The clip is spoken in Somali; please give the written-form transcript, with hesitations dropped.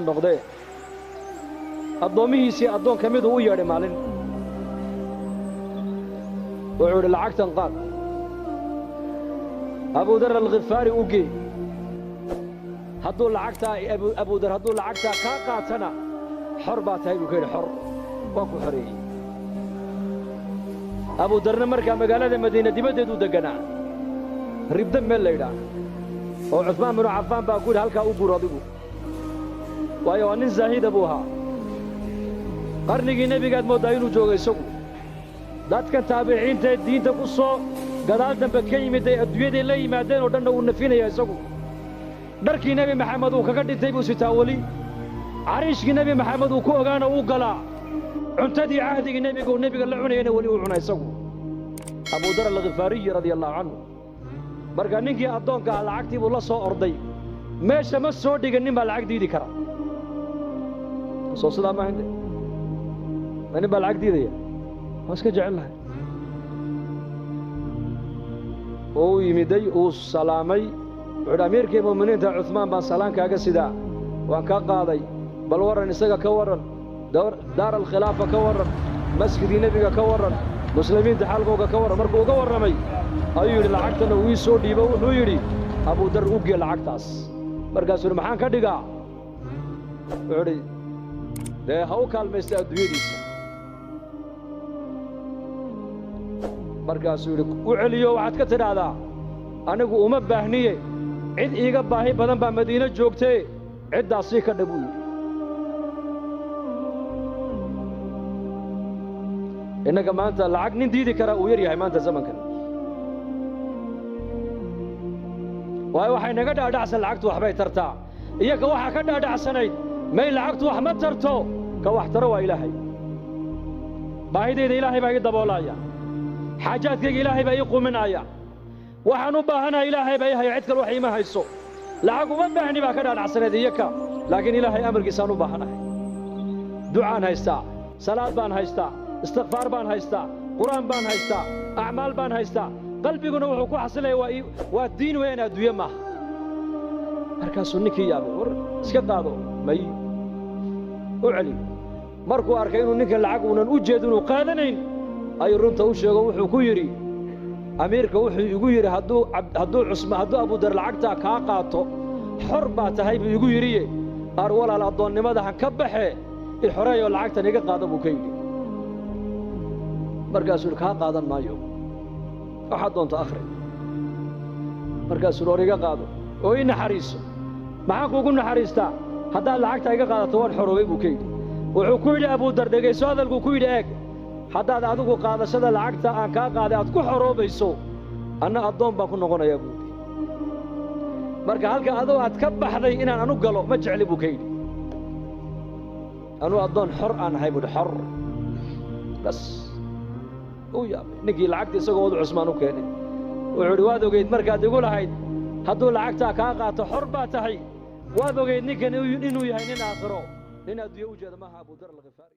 noqdee addoomihiisii addoon ka miduu u yeedhay maalin wuxuu idhi lacagtan qaad abudar alkhifaari u gee hadduu lacagtaa abudar hadduu lacagtaa kaa qaatana xor baa tahay buu ka yidhi xor waa ku xoreeyey abudarna markaa magaalada madiina dibaddeeduu degganaa ribda meel la yidhaah oo cusmaan binu cafaan baa ku yidhi halkaa u guur adigu waayo waa nin zaahida buu ahaa qarnigii nebigaad mooddaa inuu jooga isagu dadkan taabiciintaee diinta ku soo gadaal dambe ka yimid ay adduunyaday la yimaadeen oo dhanna uu nafinaya isagu dharkii nebi maxamed uu kaga dhintay buu sitaa weli cariishkii nebi maxamed uu ku ogaana uu galaa cuntadii cahdigii nebiga la cunayana weli uu cuna isagu abudar alkhifaariyi radia allahu canhu marka ninkii addoonka ah lacagtii buu la soo orday meesha ma soo dhigan nin baa lacag diidi kara soo sidaa ma hinde ma nin baa lacag diidaya waa iska jecel lahay oo u yimiday uu salaamay wuxuu idhi amiirkii mu'miniinta cuثmaan baan salaankaaga sidaa waan kaa qaaday bal warran isaga ka warran daar alkhilaafa ka warran masjidii nebiga ka warran muslimiinta xaalkooga ka warran markuu uga warramay ayuu yidhi lacagtana uu ii soo dhiibo wuxuu yidhi abudar u gee lacagtaas markaasuu yidhi maxaan ka dhigaa wuxuu idhi dee ha u kaalmaysta adduunyadiisa markaasuu yidhi u celiyo waxaad ka tidhaahdaa anigu uma baahniye cid iiga baahi badan baa madiino joogtee ciddaasii ka dhab uu yidhi innaga maanta lacag nin diidi karaa uu yar yahay maanta zamankan waayo waxay naga dhaadhacsan lacagtu waxbay tartaa iyaga waxaa ka dhaadhacsanayd may lacagtu wax ma tarto ka wax taro waa ilaahay baahidayda ilaahay baa ii daboolaya xaajaadkayga ilaahay baa ii quminaya waxaan u baahanahay ilaahay baa ii haya cid kale wax iima hayso lacag uma baahni baa ka dhaadhacsanayd iyaka laakiin ilaahay amarkiisaan u baahanahay ducaan haystaa salaad baan haystaa istikfaar baan haystaa qur'aan baan haystaa acmaal baan haystaa qalbiguna wuxuu ku xasilaya waa diin weyn adduunye maaha markaasuu ninkii yaabay war iska qaado may u celi markuu arkay inuu ninkan lacag uunan u jeedin uu qaadanayn ayuu runta u sheego wuxuu ku yidhi amiirka wuxuu igu yidhi hadduu abudar lacagtaa kaa qaato xor baa tahay buu igu yidhiye aar walaal addoonnimada han ka baxee i xoreeyoo lacagtan iga qaada buu ka yidhi markaasuu yidhi kaa qaadan maayo waxaad doonto akhri markaasuu yidhi or iga qaado oo ii naxariiso maxaan kuugu naxariistaa haddaad lacagtaa iga qaadato waan xoroobay buu ka yidhi wuxuu ku yidhi abudar dhegayso hadalkuu ku yidhi eeg haddaad adigu qaadashada lacagta aan kaa qaaday aad ku xoroobayso anna addoon baan ku noqonayaa buu yidhi marka halka adoo aad ka baxday inaan anu galo ma jecli buu ka yidhi anuu addoon xor aan ahay buu yidhi xor bas uu yaabay ninkii lacagta isagoo wadu cusmaan u keenay wuxuu idhi waad ogayd markaad igu lahayd hadduu lacagtaa kaa qaato xor baa tahay waad ogayd ninkan inuu yahay nin aakhiro nin adduunye u jeeda maaha abudar alkhifaari